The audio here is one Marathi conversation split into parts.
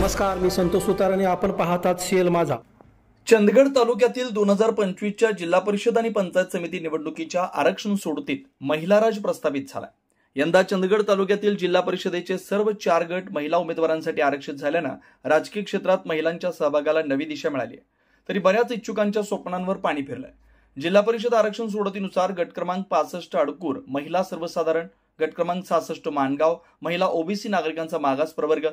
नमस्कार, मी संतोष सुतार आणि आपण पाहतात सीएल माझा. चंदगड तालुक्यातील 2025च्या जिल्हा परिषद आणि पंचायत समिती निवडणुकीच्या आरक्षण सोडतीत महिला राज प्रस्थापित झाला. यंदा चंदगड तालुक्यातील जिल्हा परिषदेचे सर्व 4 गट महिला उमेदवारांसाठी आरक्षित झाल्यानं राजकीय क्षेत्रात महिलांच्या सहभागाला नवी दिशा मिळाली आहे. तरी बऱ्याच इच्छुकांच्या स्वप्नांवर पाणी फिरलंय. जिल्हा परिषद आरक्षण सोडतीनुसार गट क्रमांक 65 अडकूर महिला सर्वसाधारण, गट क्रमांक 66 मानगाव महिला ओबीसी नागरिकांचा मागास प्रवर्ग,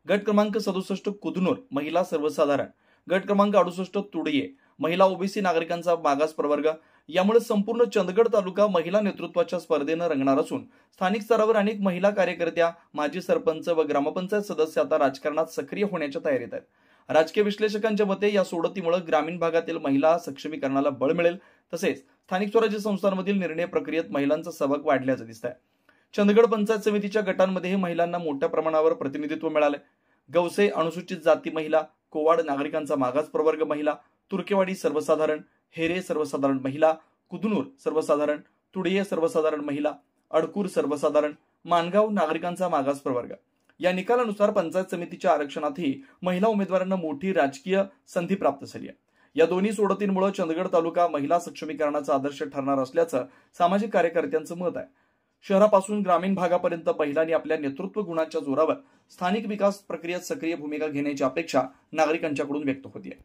गट क्रमांक 67 कुदनूर महिला सर्वसाधारण, गट क्रमांक 68 तुडये महिला ओबीसी नागरिकांचा मागास प्रवर्ग. यामुळे संपूर्ण चंदगड तालुका महिला नेतृत्वाच्या स्पर्धेनं रंगणार असून स्थानिक स्तरावर अनेक महिला कार्यकर्त्या, माजी सरपंच व ग्रामपंचायत सदस्य आता राजकारणात सक्रिय होण्याच्या तयारीत आहेत. राजकीय विश्लेषकांच्या मते या सोडतीमुळे ग्रामीण भागातील महिला सक्षमीकरणाला बळ मिळेल, तसेच स्थानिक स्वराज्य संस्थांमधील निर्णय प्रक्रियेत महिलांचा सहभाग वाढल्याचं दिसतंय. चंदगड पंचायत समितीच्या गटांमध्येही महिलांना मोठ्या प्रमाणावर प्रतिनिधित्व मिळाले. गवसे अनुसूचित जाती महिला, कोवाड नागरिकांचा मागास प्रवर्ग महिला, तुर्केवाडी सर्वसाधारण, हेरे सर्वसाधारण महिला, कुदनूर सर्वसाधारण, तुडये सर्वसाधारण महिला, अडकूर सर्वसाधारण, मानगाव नागरिकांचा मागास प्रवर्ग. या निकालानुसार पंचायत समितीच्या आरक्षणातही महिला उमेदवारांना मोठी राजकीय संधी प्राप्त झाली आहे. या दोन्ही सोडतींमुळे चंदगड तालुका महिला सक्षमीकरणाचा आदर्श ठरणार असल्याचं सामाजिक कार्यकर्त्यांचं मत आहे. शहरापासून ग्रामीण भागापर्यंत महिलांनी आपल्या नेतृत्व गुणाच्या जोरावर स्थानिक विकास प्रक्रियेत सक्रिय भूमिका घेण्याची अपेक्षा नागरिकांच्याकडून व्यक्त होती आहे.